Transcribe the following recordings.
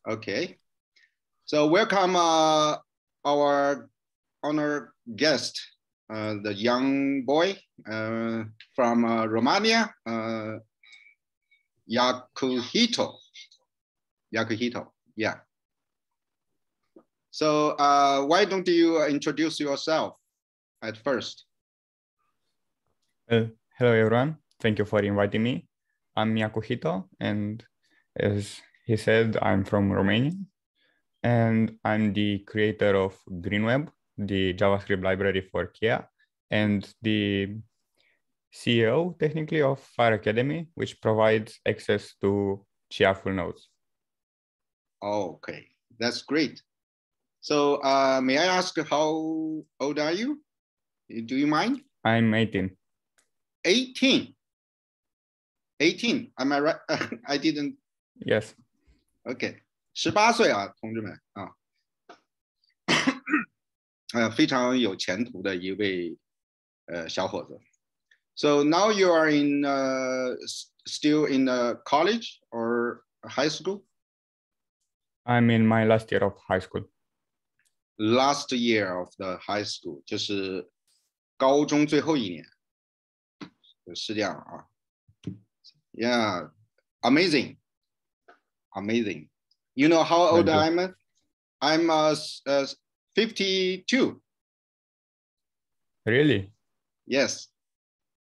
Okay. So welcome our honored guest, the young boy from Romania, Yakuhito. Yakuhito, yeah. So why don't you introduce yourself at first? Hello, everyone. Thank you for inviting me. I'm Yakuhito, and as he said, I'm from Romania, and I'm the creator of GreenWeb, the JavaScript library for Chia, and the CEO, technically, of Fire Academy, which provides access to Chia full nodes. Okay, that's great. So may I ask how old are you? Do you mind? I'm 18. 18. 18, am I right? I didn't. Yes. Okay, 18岁啊，同志们啊，非常有前途的一位小伙子。So now you are in still in college or high school? I'm in my last year of high school. Last year of the high school 就是高中最后一年，是这样啊。Yeah, amazing, amazing. You know how old I'm? I'm 52. Really? Yes.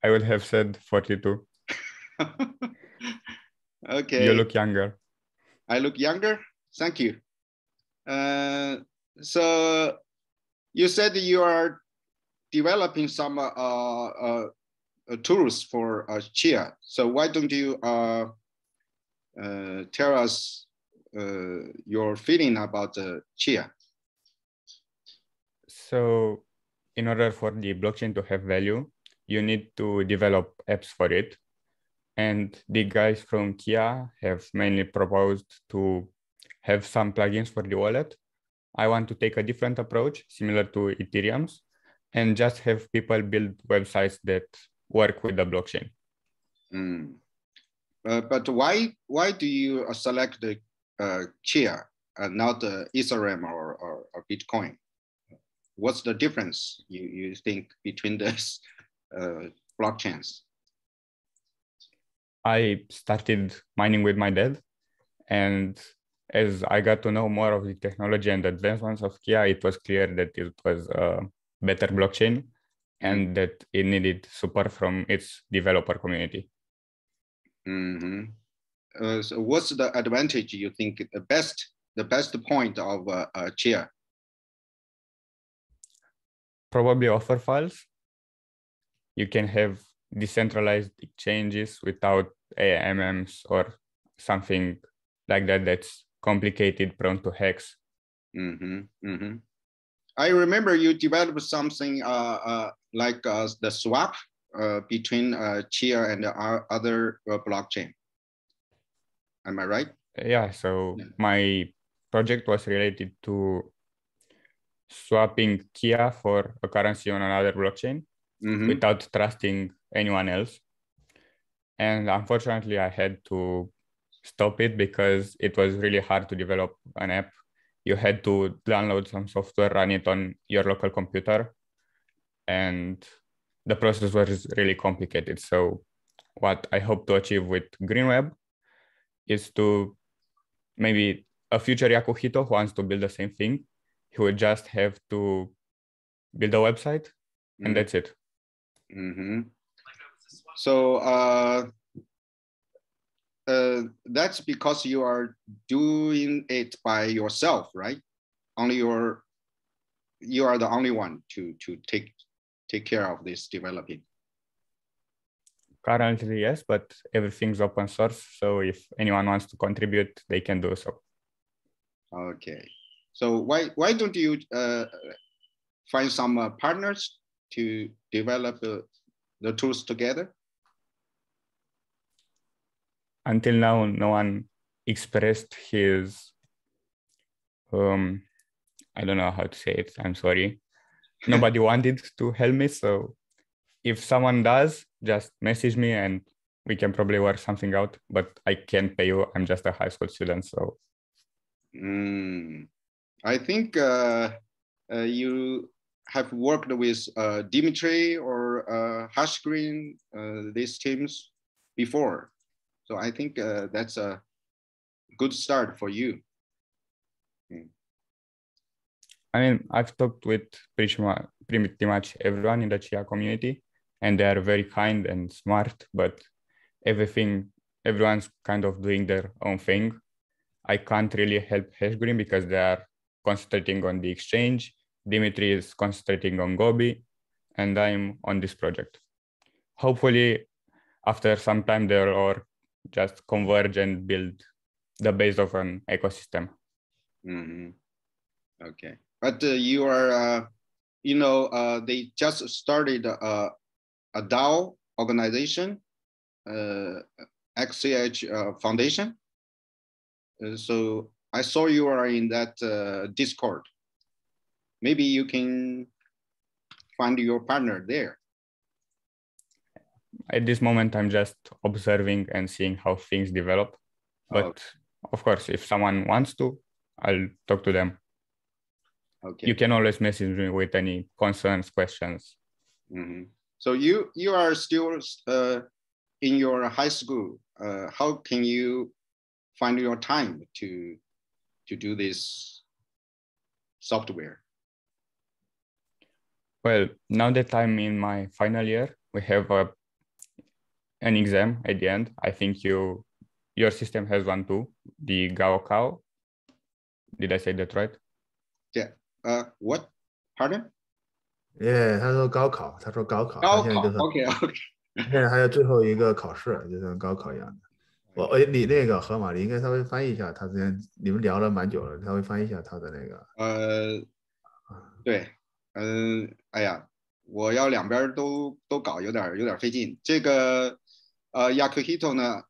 I would have said 42. Okay. You look younger. I look younger? Thank you. So you said you are developing some tools for Chia. So why don't you tell us your feeling about Chia? So in order for the blockchain to have value, you need to develop apps for it. And the guys from Chia have mainly proposed to have some plugins for the wallet. I want to take a different approach, similar to Ethereum's, and just have people build websites that work with the blockchain. But why do you select the Chia and not Ethereum or Bitcoin? What's the difference you think between these blockchains? I started mining with my dad, and as I got to know more of the technology and advancements of Chia, it was clear that it was a better blockchain and that it needed support from its developer community. So what's the advantage you think the best point of Chia? Probably offer files. You can have decentralized exchanges without AMMs or something like that that's complicated, prone to hacks. I remember you developed something like the swap between Chia and other blockchain. Am I right? Yeah, so my project was related to swapping Chia for a currency on another blockchain without trusting anyone else. And unfortunately, I had to stop it because it was really hard to develop an app. You had to download some software, run it on your local computer, and the process was really complicated. So what I hope to achieve with GreenWeb is to maybe a future Yakuhito who wants to build the same thing, he would just have to build a website, and that's it. So that's because you are doing it by yourself, right? You are the only one to take care of this developing. Currently, yes, but everything's open source. So if anyone wants to contribute, they can do so. Okay. So why don't you find some partners to develop the tools together? Until now, no one expressed his, I don't know how to say it. I'm sorry. Nobody wanted to help me. So if someone does, just message me and we can probably work something out, but I can't pay you. I'm just a high school student. So I think you have worked with Dimitri or Hashgreen, these teams before. So I think that's a good start for you. I mean, I've talked with pretty much everyone in the Chia community, and they are very kind and smart, but everyone's kind of doing their own thing. I can't really help Hashgreen because they are concentrating on the exchange. Dimitri is concentrating on Gobi, and I'm on this project. Hopefully, after some time, they'll all just converge and build the base of an ecosystem. Okay, but you are, they just started a DAO organization, XCH Foundation. So I saw you are in that Discord. Maybe you can find your partner there. At this moment, I'm just observing and seeing how things develop. But of course, if someone wants to, I'll talk to them. Okay. You can always message me with any concerns, questions. So you are still in your high school. How can you find your time to do this software? Well, now that I'm in my final year, we have an exam at the end. I think your system has one too, the Gaokao. Did I say that right? Yeah. What? Pardon? Yeah, 他说高考，他说高考，高考。他现在就是 OK。现在还有最后一个考试，就像高考一样的。你那个河马，你应该稍微翻译一下，他之前你们聊了蛮久了，稍微翻译一下他的那个。对，哎呀，我要两边都搞，有点费劲。这个Yakuhito 呢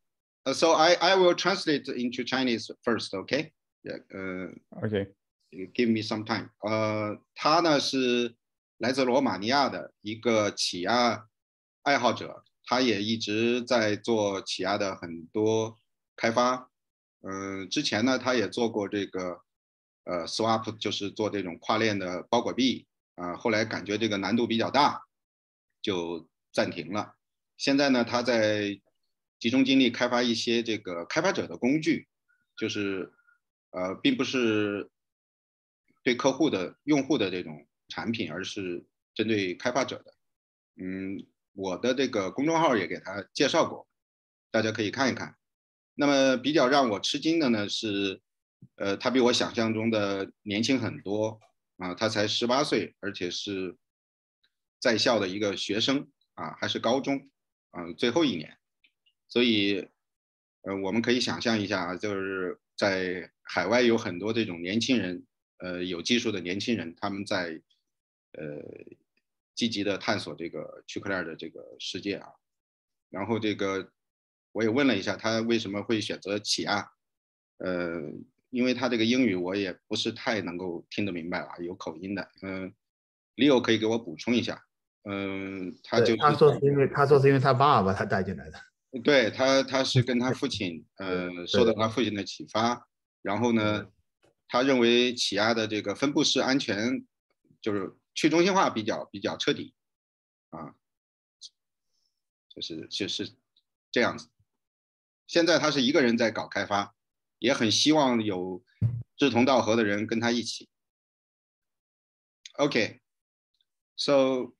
，so I will translate into Chinese first, okay? Okay. Give me some time. 他呢是来自罗马尼亚的一个起亚爱好者，他也一直在做起亚的很多开发。之前呢，他也做过这个swap， 就是做这种跨链的包裹币后来感觉这个难度比较大，就暂停了。现在呢，他在集中精力开发一些这个开发者的工具，就是并不是对客户的用户的这种产品，而是针对开发者的。我的这个公众号也给他介绍过，大家可以看一看。那么比较让我吃惊的呢是，他比我想象中的年轻很多他才18岁，而且是在校的一个学生还是高中最后一年，所以我们可以想象一下就是在海外有很多这种年轻人，有技术的年轻人，他们在积极的探索这个区块链的这个世界然后这个我也问了一下他为什么会选择起亚，因为他这个英语我也不是太能够听得明白了，有口音的。Leo 可以给我补充一下。他说是因为他爸把他带进来的。对，他是跟他父亲受到他父亲的启发，然后呢，他认为起亚的这个分布式安全就是去中心化比较彻底就是这样子。现在他是一个人在搞开发，也很希望有志同道合的人跟他一起。OK， so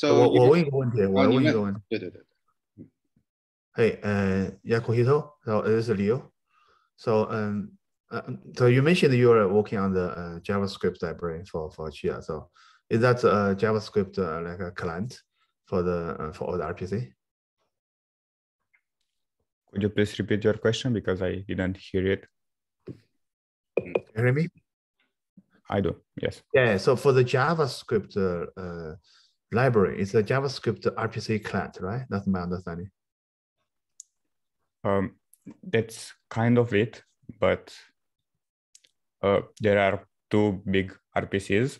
我问一个问题，对。Hey, Yakuhito, so this is Leo. So, so you mentioned you are working on the JavaScript library for Chia. So, is that JavaScript like a client for all the RPC? Could you please repeat your question because I didn't hear it? Can you hear me? I do. Yes. Yeah. So for the JavaScript library, it's a JavaScript RPC client, right? That's my understanding. That's kind of it, but there are two big RPCs.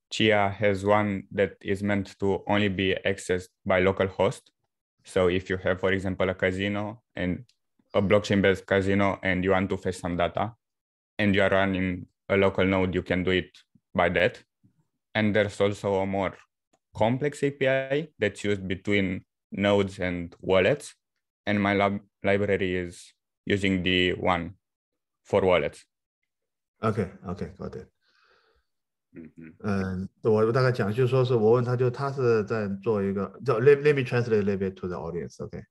Chia has one that is meant to only be accessed by local host. So if you have, for example, a casino and a blockchain-based casino and you want to fetch some data and you are running a local node, you can do it by that. And there's also a more complex API that's used between nodes and wallets. And my library is using the one for wallets. Okay, got it. 我大概讲，就是说是我问他，就他是在做一个，let me translate a little bit to the audience. OK，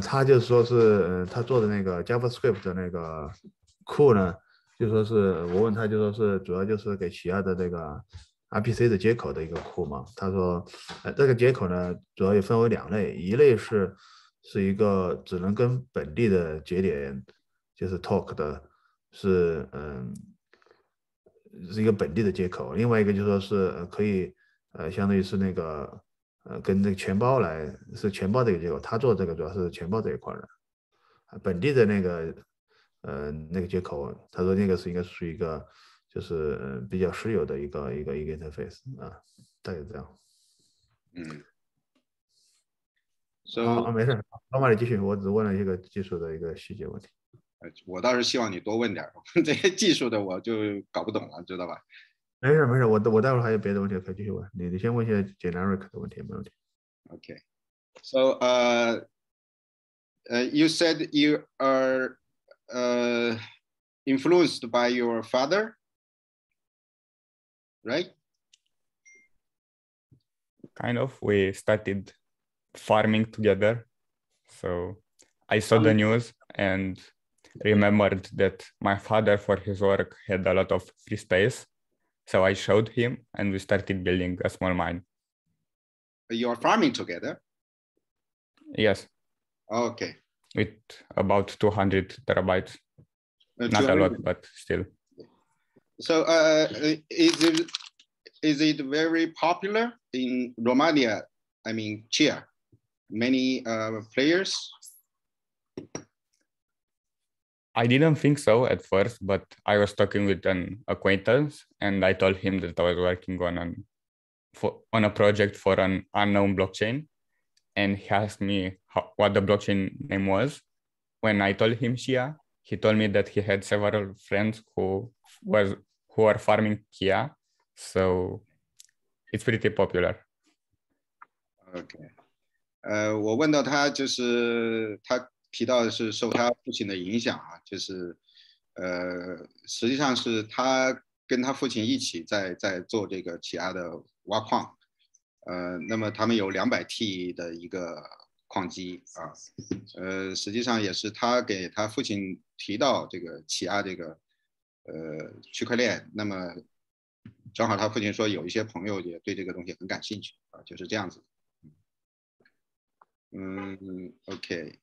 他就是说是他做的那个 JavaScript 的那个库呢，就说是我问他，就说是主要就是给其他的这个 RPC 的接口的一个库嘛。他说，这个接口呢，主要也分为2类，一类是一个只能跟本地的节点就是 talk 的，是一个本地的接口，另外一个就说是可以相当于是那个跟那个钱包是钱包这个接口，他做这个主要是钱包这一块的，本地的那个那个接口，他说那个是应该属于一个就是比较私有的一个 interface 啊，大概这样。好，没事，老马你继续，我只问了一个技术的一个细节问题。我倒是希望你多问点，这些技术的我就搞不懂了，知道吧？没事，我待会儿还有别的问题可以继续问，你先问一些 generic 的问题，没问题。Okay, so you said you are influenced by your father, right? Kind of. We started farming together. So I saw the news and remembered that my father for his work had a lot of free space. So I showed him and we started building a small mine. You are farming together? Yes. Okay. With about 200 terabytes. Not a lot, but still. So is it very popular in Romania? I mean, Chia, many players? I didn't think so at first, but I was talking with an acquaintance and I told him that I was working on a project for an unknown blockchain. And he asked me what the blockchain name was. When I told him Chia, he told me that he had several friends who are farming Chia. So it's pretty popular. Okay. 我问到他，就是他提到的是受他父亲的影响啊，就是实际上是他跟他父亲一起在做这个起亚的挖矿，那么他们有200T 的一个矿机啊，实际上也是他给他父亲提到这个起亚这个区块链，那么正好他父亲说有一些朋友也对这个东西很感兴趣啊，就是这样子。Okay,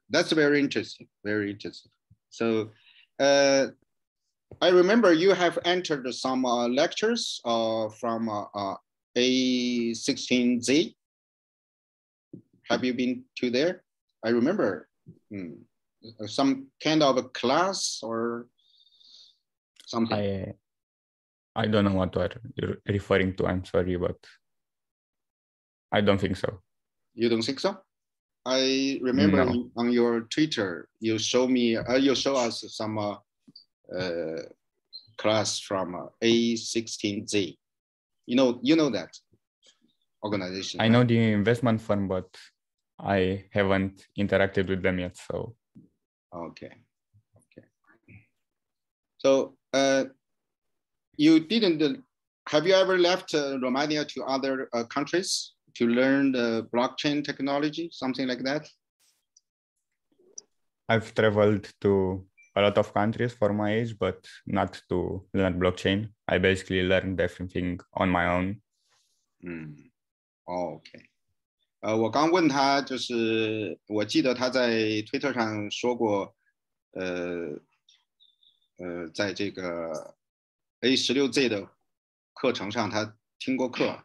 that's very interesting, very interesting. So, I remember you have entered some lectures from A16Z. Have you been to there? I remember some kind of a class or something. I don't know what you're referring to. I'm sorry, but I don't think so. You don't think so? I remember on your Twitter, you show us some class from A16Z. You know that organization. I know the investment fund, but I haven't interacted with them yet. So. Okay. So you didn't. Have you ever left Romania to other countries to learn the blockchain technology, something like that? I've traveled to a lot of countries for my age, but not to learn blockchain. I basically learned everything on my own. OK. 我刚问他，就是我记得他在 Twitter 上说过，在这个 A16Z 的课程上，他听过课，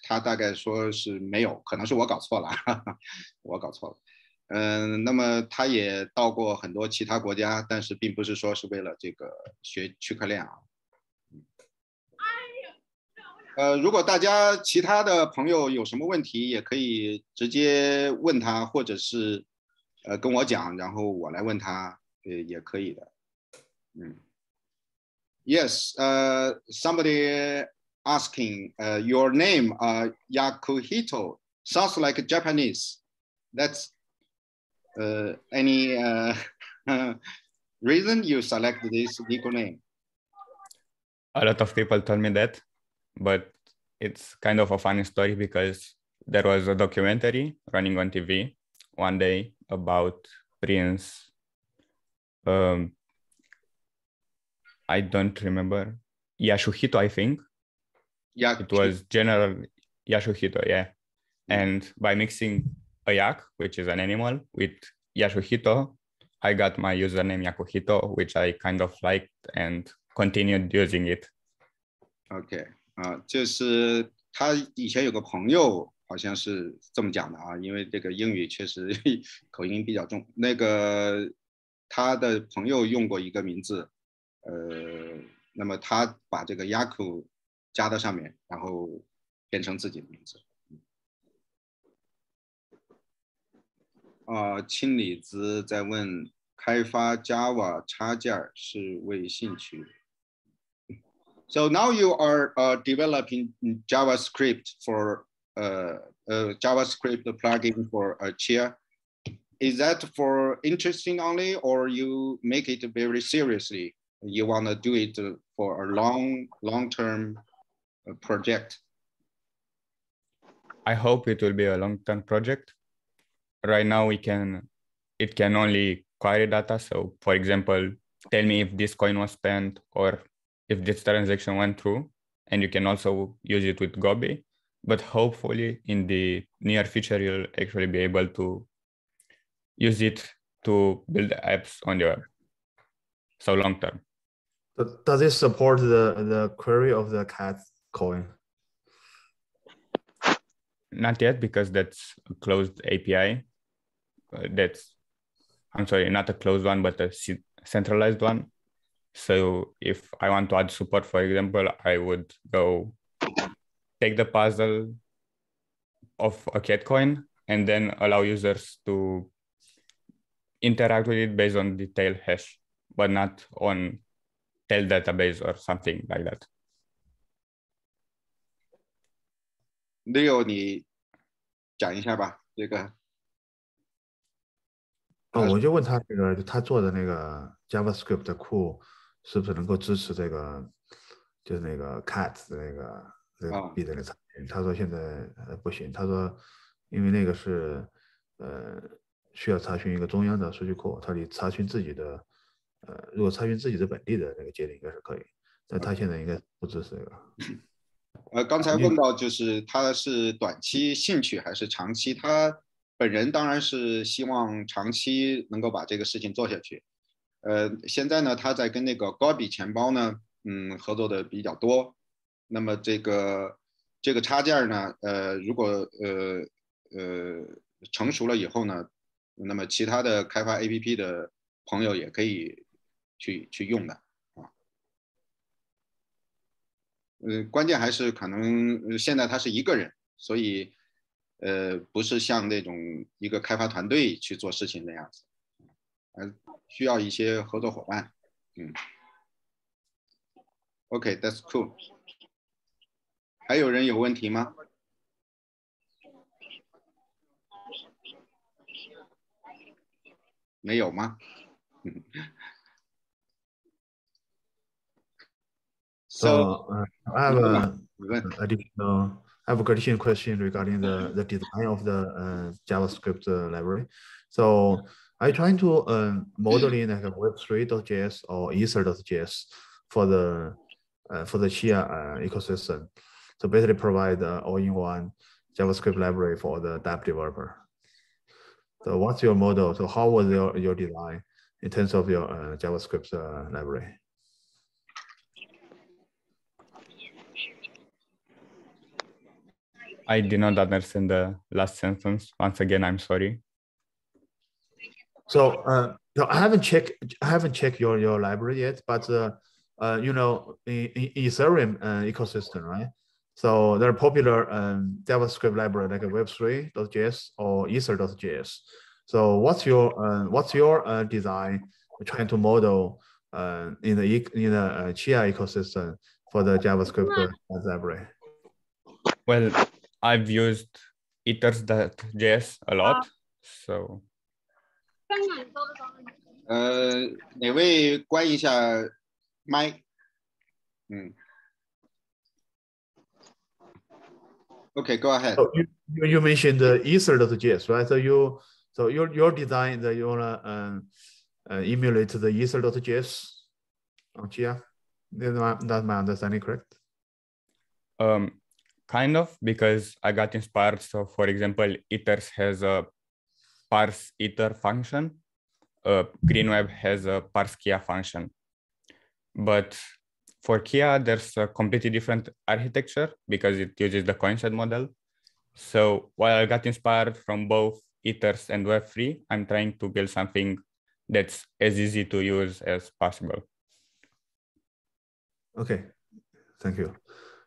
他大概说是没有，可能是我搞错了，我搞错了。那么他也到过很多其他国家，但是并不是说是为了这个学区块链啊。如果大家其他的朋友有什么问题，也可以直接问他，或者是跟我讲，然后我来问他，也可以的。Yes, somebody asking your name, Yakuhito, sounds like Japanese. That's any reason you select this nickname? A lot of people told me that, but it's kind of a funny story because there was a documentary running on TV one day about Prince. I don't remember. Yasuhito, I think. Yeah. It was General Yasuhito, yeah. And by mixing a yak, which is an animal, with Yasuhito, I got my username Yakuhito, which I kind of liked and continued using it. OK 就是他以前有个朋友好像是这么讲的啊，因为这个英语确实口音比较重。那个他的朋友用过一个名字，那么他把这个 Yaku 加到上面，然后变成自己的名字。氢离子在问开发 Java 插件是为兴趣。So now you are developing JavaScript for JavaScript plugin for Chia. Is that for interesting only, or you make it very seriously? You want to do it for a long-term project? I hope it will be a long-term project. Right now, it can only query data. So, for example, tell me if this coin was spent or if this transaction went through, and you can also use it with Gobi. But hopefully in the near future, you'll actually be able to use it to build apps on your web. So long term. Does it support the query of the cat coin? Not yet, because that's a closed API. I'm sorry, not a closed one, but a centralized one. So if I want to add support, for example, I would go take the puzzle of a cat coin and then allow users to interact with it based on the tail hash, but not on tail database or something like that. Leo, 你讲一下吧，这个。我就问他这个他做的那个 JavaScript 的库是不是能够支持这个，就是那个 cat 的那个币的那个查询？他说现在不行，他说因为那个是需要查询一个中央的数据库，他得查询自己的如果查询自己的本地的那个节点应该是可以，但他现在应该不支持这个。刚才问到就是他是短期兴趣还是长期？他本人当然是希望长期能够把这个事情做下去。现在呢，他在跟那个高比钱包呢，合作的比较多。那么这个插件呢，如果成熟了以后呢，那么其他的开发 APP 的朋友也可以去用的啊。关键还是可能现在他是一个人，所以不是像那种一个开发团队去做事情的样子，需要一些合作伙伴。OK, that's cool. 还有人有问题吗？没有吗？So I have a additional question regarding the design of the JavaScript library. So are you trying to modeling like a Web3.js or Ether.js for the Chia ecosystem? So basically provide all-in-one JavaScript library for the app developer. So what's your model? So how was your design in terms of your JavaScript library? I did not understand the last sentence. Once again, I'm sorry. So I haven't checked your library yet, but you know, in Ethereum ecosystem, right? So there are popular JavaScript library like Web3.js or Ether.js. So what's your design trying to model in the Chia ecosystem for the JavaScript library? Well, I've used ethers.js a lot, so. 哪位关一下麦Okay, go ahead. So you mentioned the ether.js, right? So your design that you wanna emulate the ether.js on Chia. That's my understanding correct? Kind of, because I got inspired. So for example, ethers has a parse ether function. Greenweb has a parse Chia function. But for Chia, there's a completely different architecture because it uses the coincide model. So while I got inspired from both ethers and Web3, I'm trying to build something that's as easy to use as possible. Okay, thank you.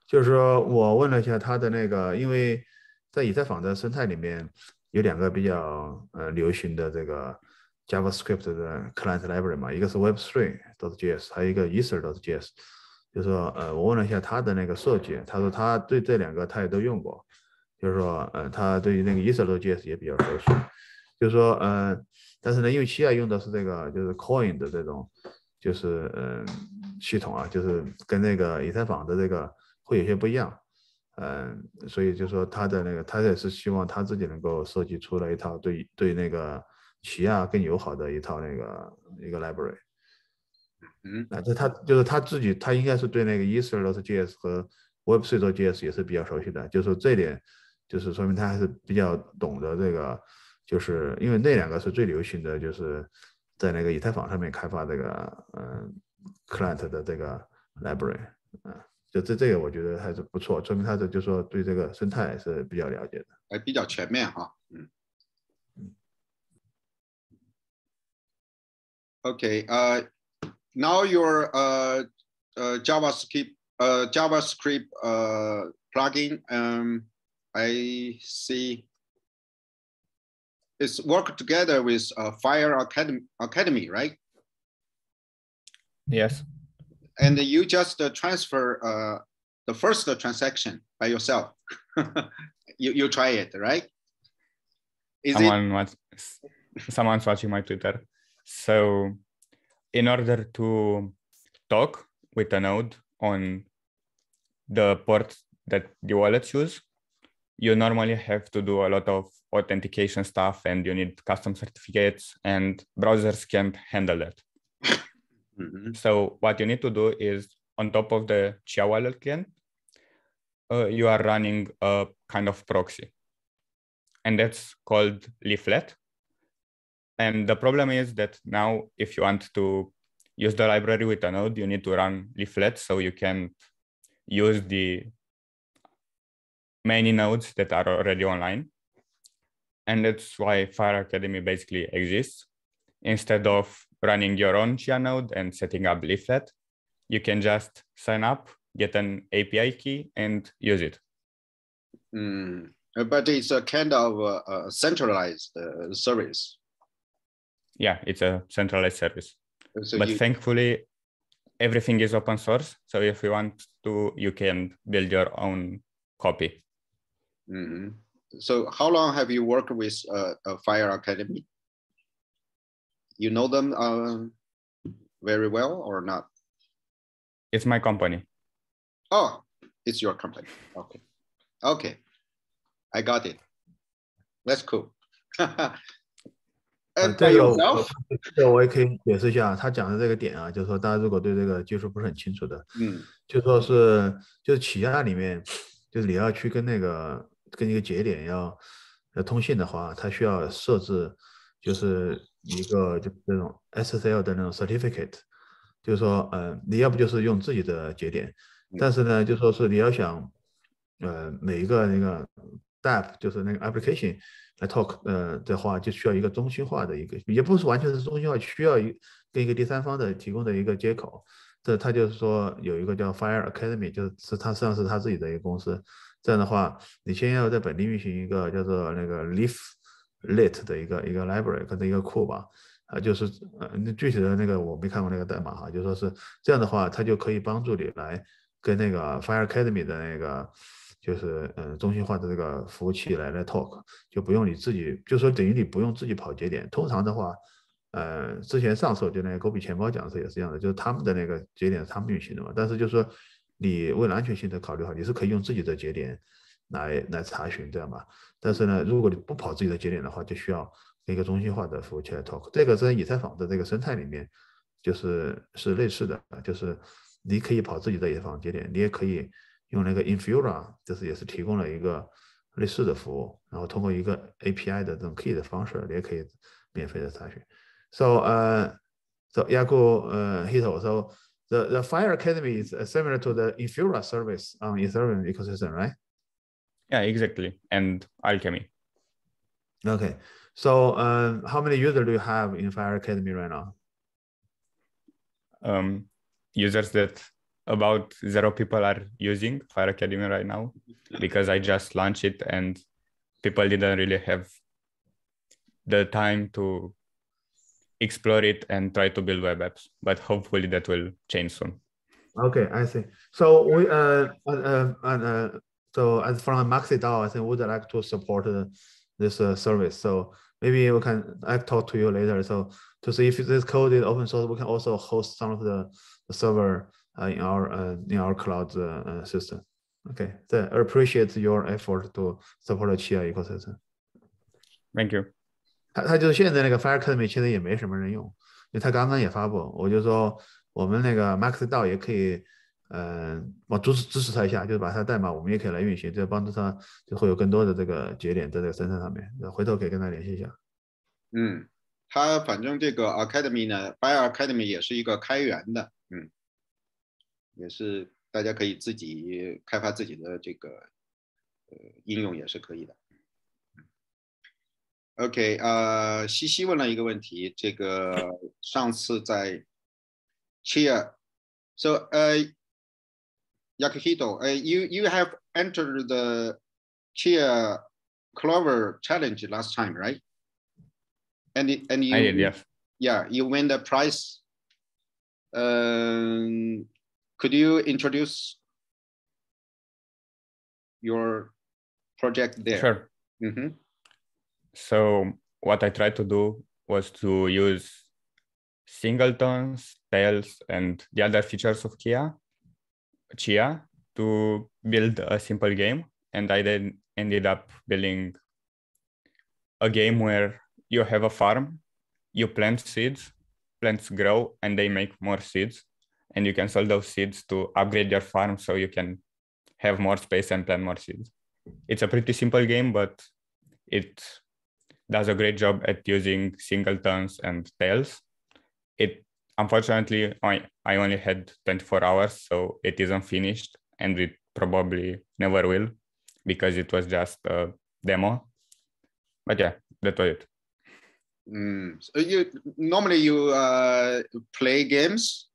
就是说我问了一下他的那个，因为在以太坊的生态里面有两个比较流行的这个 JavaScript 的 client library 嘛，一个是 Web3.js， 还有一个 Ether.js。就是说我问了一下他的那个设计，他说他对这两个他也都用过，就是说他对于那个 Ether.js 也比较熟悉。就是说但是呢，因为Chia用的是这个就是 Coin 的这种就是系统啊，就是跟那个以太坊的这个会有些不一样，所以就说他也是希望他自己能够设计出来一套对那个Chia更友好的一套一个 library。这他自己他应该是对那个 Ether.js 和 Web3.js 也是比较熟悉的，就是说这点就是说明他还是比较懂得这个，就是因为那两个是最流行的，就是在那个以太坊上面开发这个client 的这个 library 就这个我觉得还是不错，说明他就说对这个生态是比较了解的，比较全面哈。Okay, now your JavaScript plugin, I see it's work together with Fire Academy, right? Yes. And you just transfer the first transaction by yourself. you try it, right? Someone's watching my Twitter. So in order to talk with a node on the port that the wallets use, you normally have to do a lot of authentication stuff and you need custom certificates and browsers can't handle that. So what you need to do is on top of the Chia wallet client, you are running a kind of proxy and that's called leaflet. And the problem is that now if you want to use the library with a node, you need to run leaflet so you can use the many nodes that are already online. And that's why Fire Academy basically exists. Instead of running your own Chia node and setting up leaflet, you can just sign up, get an API key, and use it. But it's a kind of centralized service. Yeah, it's a centralized service. So but thankfully, everything is open source. So if you want to, you can build your own copy. So how long have you worked with Fire Academy? You know them very well or not? It's my company. Oh, it's your company. Okay. I got it. That's cool. And by yourself? 这个我也可以解释一下，他讲的这个点啊，就是说大家如果对这个技术不是很清楚的，就说就是企业里面，就是你要去跟一个节点要通信的话，它需要设置就是一个就这种 SSL 的那种 certificate， 就是说你要不就是用自己的节点，但是呢就说是你要想每一个那个 app 就是那个 application 来 talk 的话，就需要一个中心化的一个，也不是完全是中心化，需要跟一个第三方的提供的一个接口。这他就是说有一个叫 Fire Academy， 就是他实际上是他自己的一个公司。这样的话，你先要在本地运行一个叫做那个 Leaf lit 的一个 library 跟一个库吧。就是那具体的那个我没看过那个代码哈，就说是这样的话，它就可以帮助你来跟那个 Fire Academy 的那个就是中心化的这个服务器来 talk，就不用你自己，就说等于你不用自己跑节点。通常的话，之前上次我就那个狗比钱包讲的时候也是这样的，就是他们的那个节点是他们运行的嘛，但是就是说你为了安全性的考虑哈，你是可以用自己的节点来查询这样吧。但是呢，如果你不跑自己的节点的话，就需要一个中心化的服务器来 talk。这个在以太坊的这个生态里面，是类似的，就是你可以跑自己的以太坊节点，你也可以用那个 Infura，就是也是提供了一个类似的服务，然后通过一个 API 的这种 key 的方式，你也可以免费的查询。So so Yakuhito, so the Fire Academy is similar to the Infura service on Ethereum ecosystem, right? Yeah, exactly. And Alchemy. Okay. So how many users do you have in Fire Academy right now? Users that about 0 people are using Fire Academy right now because I just launched it and people didn't really have the time to explore it and try to build web apps, but hopefully that will change soon. Okay, I see. So we so as from Maxi DAO, I think we would like to support this service. So maybe we can talk to you later. So to see if this code is open source, we can also host some of the server in our cloud system. Okay, so I appreciate your effort to support the Chia ecosystem. Thank you. 他就是现在那个 Fire Academy 其实也没什么人用，因为他刚刚也发布，我就说我们那个 Max DAO 也可以，我支持他一下，就是把他代码我们也可以来运行，这帮助他就会有更多的这个节点在这个生态上面，回头可以跟他联系一下。他反正这个 Academy 呢 ，Fire Academy 也是一个开源的，也是大家可以自己开发自己的这个应用也是可以的。OK， 西西问了一个问题，这个上次在 Chia， so Yakuhito, you have entered the Chia Clover challenge last time, right? And you I did, yes. Yeah, you win the prize. Could you introduce your project there? Sure. So what I tried to do was to use singletons, tails, and the other features of Chia to build a simple game. And I then ended up building a game where you have a farm, you plant seeds, plants grow, and they make more seeds. And you can sell those seeds to upgrade your farm so you can have more space and plant more seeds. It's a pretty simple game, but it does a great job at using singletons and tails. Unfortunately, I only had 24 hours, so it isn't finished, and it probably never will because it was just a demo. But yeah, that was it. So normally you play games.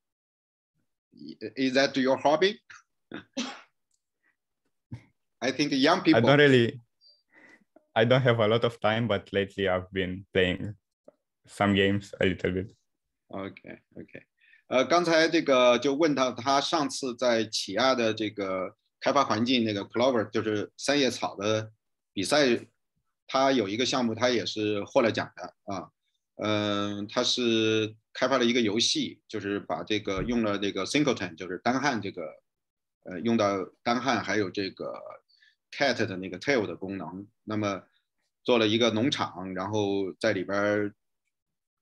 Is that your hobby? I think young people. I don't have a lot of time, but lately I've been playing some games a little bit. OK， 刚才这个就问到他上次在起亚的这个开发环境那个 Clover 就是三叶草的比赛，他有一个项目他也是获了奖的啊。他是开发了一个游戏，就是把这个用了这个 singleton 就是单汉这个用到单汉还有这个 cat 的那个 tail 的功能，那么做了一个农场，然后在里边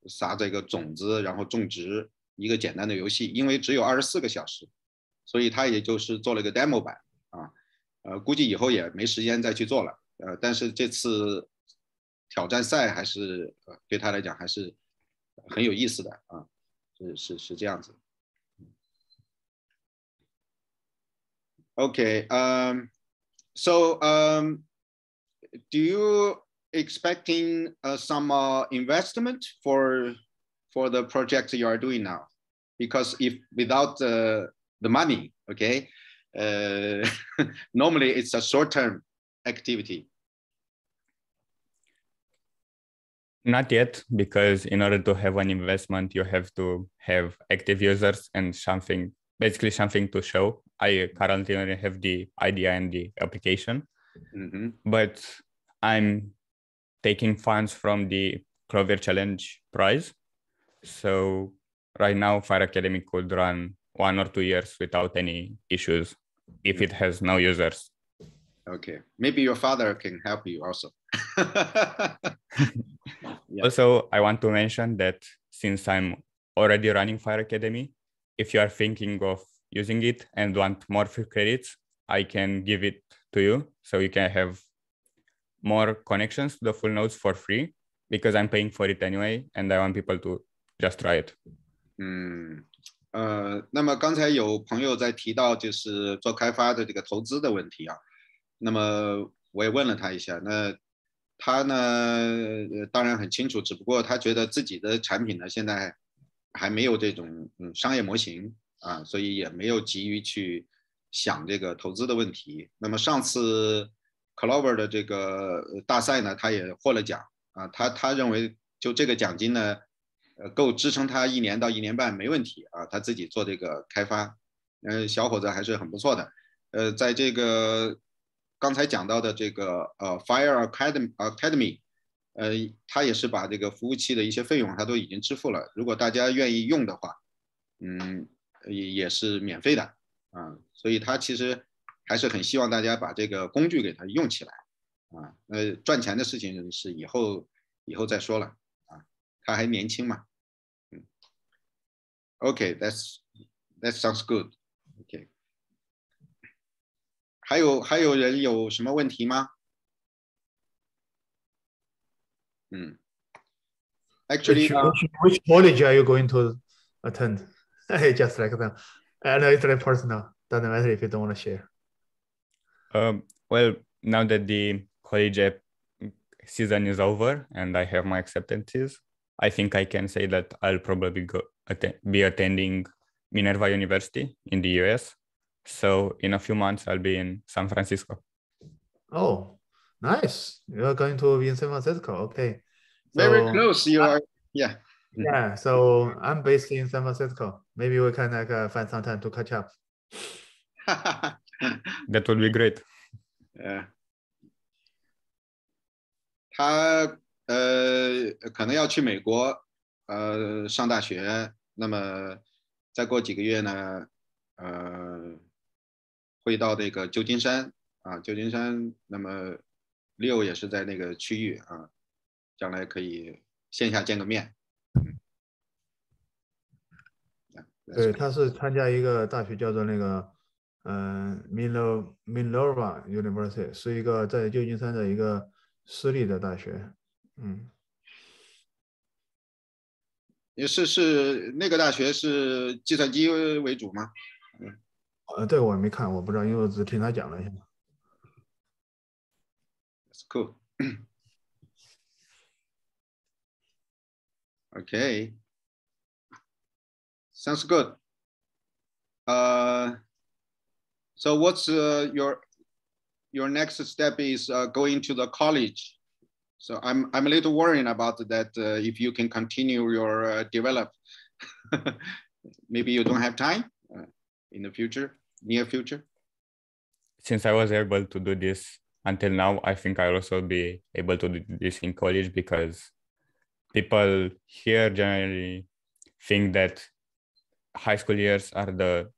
撒这个种子，然后种植，一个简单的游戏。因为只有24个小时，所以他也就是做了一个 demo 版啊。估计以后也没时间再去做了。但是这次挑战赛还是对他来讲还是很有意思的啊，是这样子。Okay, so do you expecting some investment for the project you are doing now? Because if without the money, okay, normally it's a short-term activity. Not yet, because in order to have an investment, you have to have active users and basically something to show. I currently only have the idea and the application, but I'm taking funds from the Clover Challenge prize. So right now, Fire Academy could run 1 or 2 years without any issues if it has no users. Okay, maybe your father can help you also. Yeah. Also, I want to mention that since I'm already running Fire Academy, if you are thinking of using it and want more free credits, I can give it to you. So you can have more connections to the full nodes for free because I'm paying for it anyway. And I want people to just try it. 那么刚才有朋友在提到就是做开发的这个投资的问题啊，那么我也问了他一下，那他呢当然很清楚，只不过他觉得自己的产品呢现在还没有这种商业模型啊，所以也没有急于去想这个投资的问题。那么上次 Clover 的这个大赛呢，他也获了奖啊，他认为就这个奖金呢。够支撑他1年到1年半没问题啊，他自己做这个开发，小伙子还是很不错的。在这个刚才讲到的这个Fire Academy，他也是把这个服务器的一些费用他都已经支付了。如果大家愿意用的话，也是免费的啊，所以他其实还是很希望大家把这个工具给他用起来啊。赚钱的事情是以后再说了。他还年轻嘛，OK， that sounds good。OK， 还有人有什么问题吗？Actually, which college are you going to attend? Just like that. I know it's like personal. Doesn't matter if you don't want to share. Well, now that the college season is over and I have my acceptances, I think I can say that I'll probably be attending Minerva University in the US. So in a few months, I'll be in San Francisco. Oh, nice. You're going to be in San Francisco. Okay. So, very close. You are, yeah. Yeah. So I'm based in San Francisco. Maybe we can find some time to catch up. That would be great. Yeah. 他可能要去美国上大学，那么再过几个月呢会到这个旧金山啊，旧金山，那么Leo也是在那个区域啊，将来可以线下见个面。对，他是参加一个大学叫做那个Minerva University， 是一个在旧金山的一个私立的大学。是那个大学是计算机为主吗？这个我没看，我不知道，因为我只听他讲了一下。That's cool. Okay. Sounds good. So what's your next step is going to the college. So I'm a little worried about that. If you can continue your develop, maybe you don't have time in the future, near future. Since I was able to do this until now, I think I'll also be able to do this in college because people here generally think that high school years are the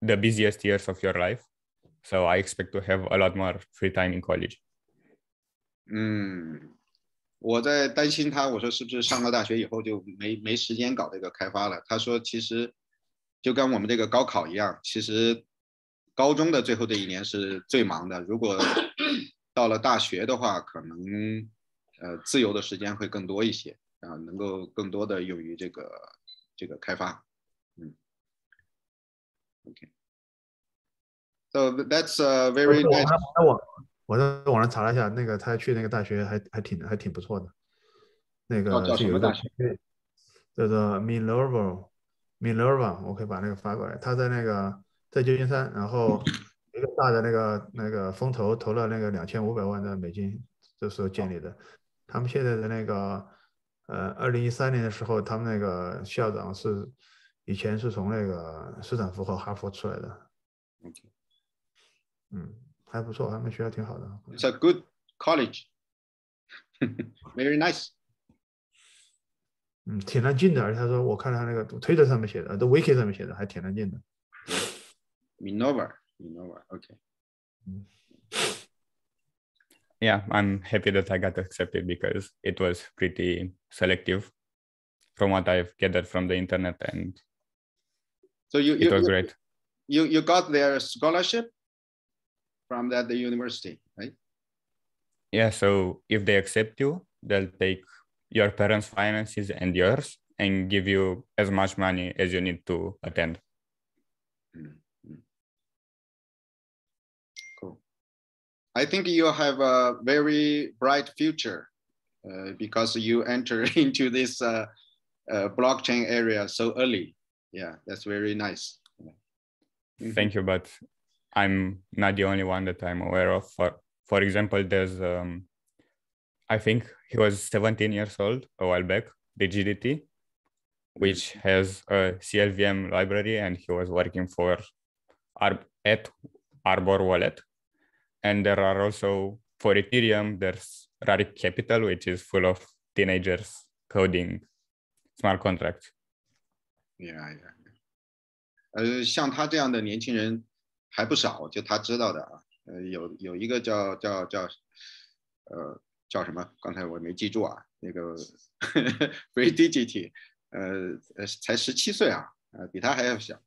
busiest years of your life. So I expect to have a lot more free time in college. 我在担心他，我说是不是上了大学以后就没时间搞这个开发了？他说其实就跟我们这个高考一样，其实高中的最后这1年是最忙的。如果到了大学的话，可能自由的时间会更多一些啊，能够更多的用于这个开发。OK。So that's very nice. 我在网上查了一下，那个他去那个大学还挺不错的。那个是有一个叫做 Minerva， 我可以把那个发过来。他在旧金山，然后一个大的那个风投了那个2500万的美金，这时候建立的。他们现在的那个2013年的时候，他们那个校长以前是从那个斯坦福和哈佛出来的。还不错，他们学校挺好的。It's a good college. Very nice. 挺难进的，而且他说我看他那个推特上面写的，都 wiki 上面写的，还挺难进的。Minerva. Okay. Yeah, I'm happy that I got accepted because it was pretty selective from what I've gathered from the internet, and so it was great. You got their scholarship from that university, right? Yeah, so if they accept you, they'll take your parents' finances and yours and give you as much money as you need to attend. Cool. I think you have a very bright future because you enter into this blockchain area so early. Yeah, that's very nice. Thank you, but I'm not the only one that I'm aware of. For example, there's I think he was 17 years old a while back, the GDT, which has a CLVM library, and he was working for at Arbor Wallet. And there are also, for Ethereum, there's Rarik Capital, which is full of teenagers coding smart contracts. Yeah. 像他这样的年轻人还不少，就他知道的啊。有一个叫什么？刚才我没记住啊。那个 Free Digit，才17岁啊，比他还要小。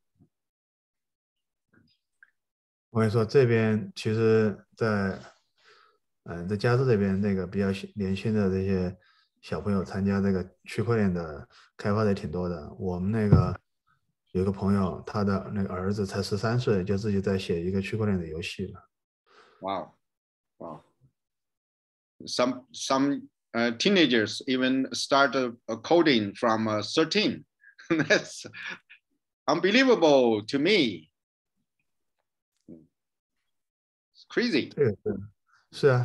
我跟你说，这边其实在加州这边那个比较年轻的这些小朋友参加这个区块链的开发的也挺多的。我们那个有个朋友，他的那个儿子才13岁，就自己在写一个区块链的游戏了。Wow. Some teenagers even start coding from 13. That's unbelievable to me. It's crazy. 是啊，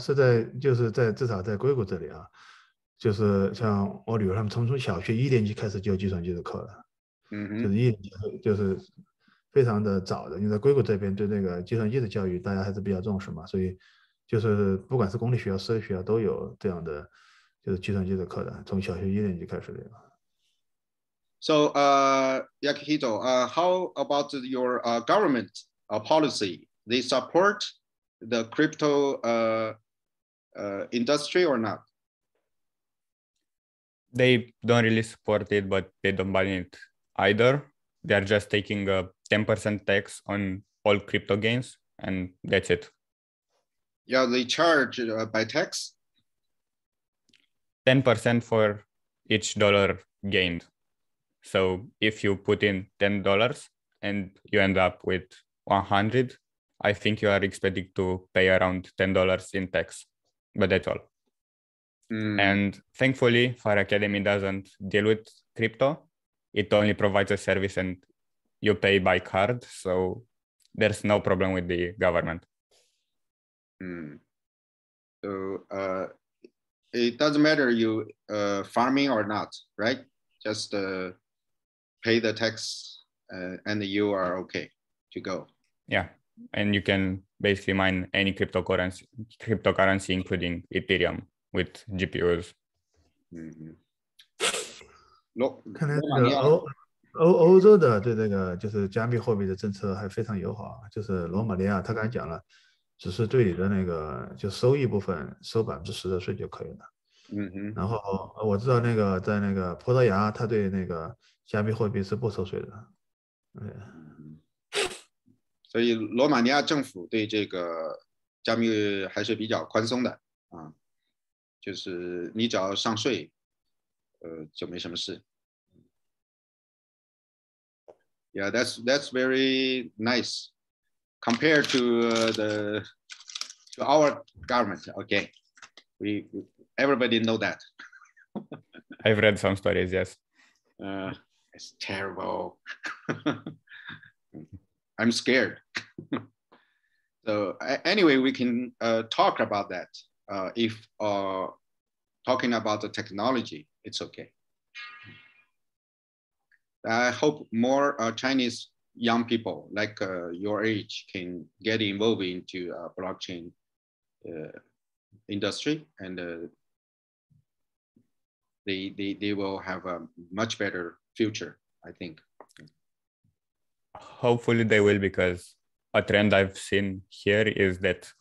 就是至少在硅谷这里啊，就是像我女儿他们从小学1年级开始就有计算机的课了，就是1年级就是非常的早的，因为在硅谷这边对那个计算机的教育大家还是比较重视嘛，所以就是不管是公立学校、私立学校都有这样的就是计算机的课的，从小学1年级开始的。So, Yakuhito, how about your government policy? They support the crypto industry or not? They don't really support it, but they don't ban it either. They're just taking a 10% tax on all crypto gains, and that's it. Yeah, they charge by tax? 10% for each dollar gained. So if you put in $10 and you end up with 100, I think you are expected to pay around $10 in tax, but that's all. And thankfully, Fire Academy doesn't deal with crypto. It only provides a service and you pay by card. So there's no problem with the government. So it doesn't matter you farming or not, right? Just pay the tax and you are okay to go. Yeah, and you can basically mine any cryptocurrency, including Ethereum with GPUs. 看来这个欧洲的对这个就是加密货币的政策还非常友好，就是罗马尼亚他刚才讲了，只是对你的那个就收益部分收10%的税就可以了。然后我知道那个在那个葡萄牙，他对那个加密货币是不收税的。所以罗马尼亚政府对这个加密还是比较宽松的啊，就是你只要上税，就没什么事。Yeah, that's very nice compared to our government. Okay, everybody know that. I've read some stories. Yes. It's terrible. I'm scared. So anyway, we can talk about that if talking about the technology, it's okay. I hope more Chinese young people like your age can get involved into blockchain industry, and they will have a much better future, I think. Hopefully they will, because a trend I've seen here is that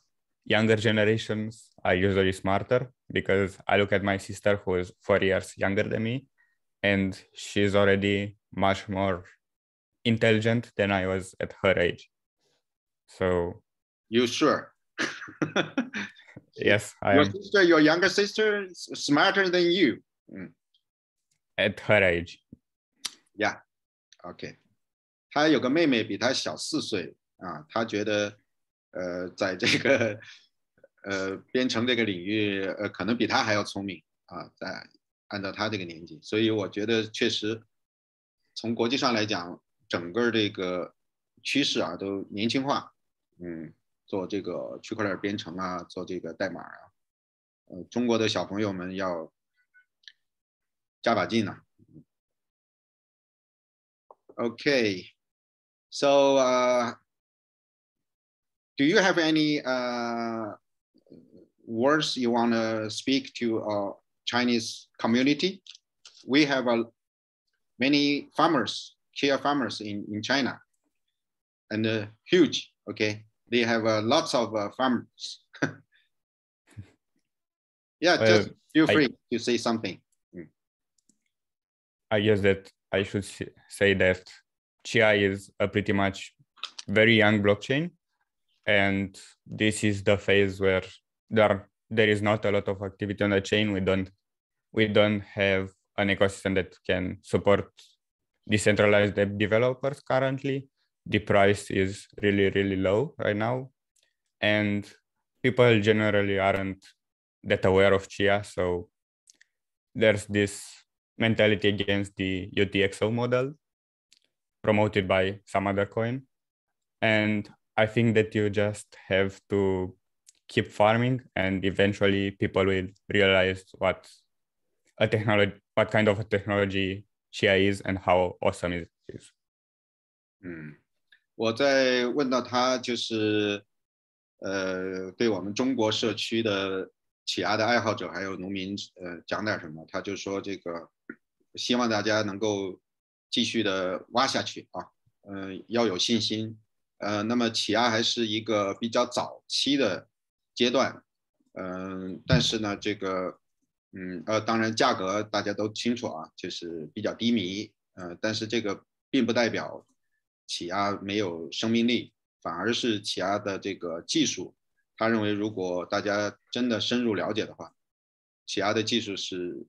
younger generations are usually smarter, because I look at my sister who is 4 years younger than me, and she's already much more intelligent than I was at her age. So you sure? Yes, I am. Your younger sister is smarter than you. At her age. Yeah, okay. 她有个妹妹比她小4岁啊，她觉得在这个编程这个领域可能比她还要聪明啊，在按照她这个年纪，所以我觉得确实从国际上来讲，整个这个趋势啊都年轻化，做这个区块链编程啊，做这个代码啊，中国的小朋友们要加把劲呢。Okay, so do you have any words you want to speak to our Chinese community? We have many farmers, Chia farmers in China, and huge, okay? They have lots of farmers. Yeah, just feel free to say something. I guess that I should say that Chia is a pretty much very young blockchain, and this is the phase where there is not a lot of activity on the chain. We don't have an ecosystem that can support decentralized app developers currently. The price is really, really low right now, and people generally aren't that aware of Chia. So there's this mentality against the UTXO model promoted by some other coin. And I think that you just have to keep farming, and eventually people will realize what kind of a technology Chia is and how awesome it is. 我在问到他就是对我们中国社区的起亚的爱好者还有农民讲点什么，他就说这个希望大家能够继续的挖下去啊，要有信心。那么起亚还是一个比较早期的阶段，但是呢，这个当然价格大家都清楚啊，就是比较低迷，但是这个并不代表起亚没有生命力，反而是起亚的这个技术，他认为如果大家真的深入了解的话，起亚的技术是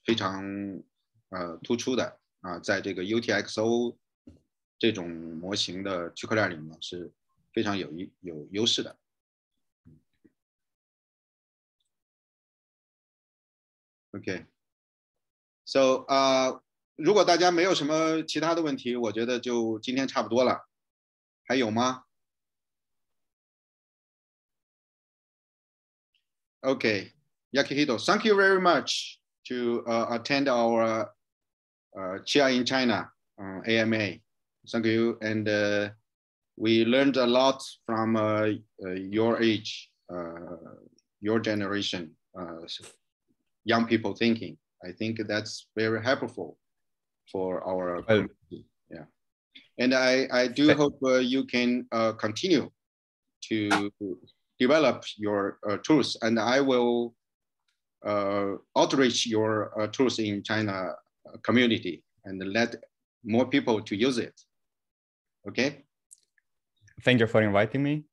非常突出的啊，在这个 UTXO 这种模型的区块链里面是非常有优势的。Okay, so 如果大家没有什么其他的问题，我觉得就今天差不多了。还有吗 ？Okay, Yakuhito, thank you very much to attend our Chia in China AMA. Thank you, and we learned a lot from your age, your generation, young people thinking. I think that's very helpful for our community. Yeah, and I do hope you can continue to develop your tools, and I will outreach your tools in China community and let more people to use it. Okay. Thank you for inviting me.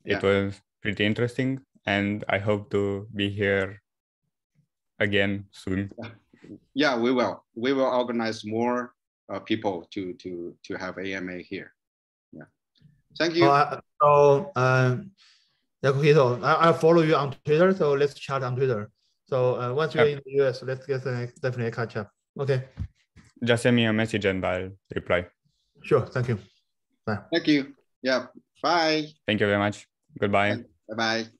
Yeah. It was pretty interesting, and I hope to be here again soon. Yeah, we will. We will organize more people to have AMA here. Yeah. Thank you. Yakuhito, I'll follow you on Twitter, so let's chat on Twitter. So once you're in the US, let's definitely catch up. Okay. Just send me a message and I'll reply. Sure. Thank you. Bye. Thank you. Yeah. Bye. Thank you very much. Goodbye. Bye-bye.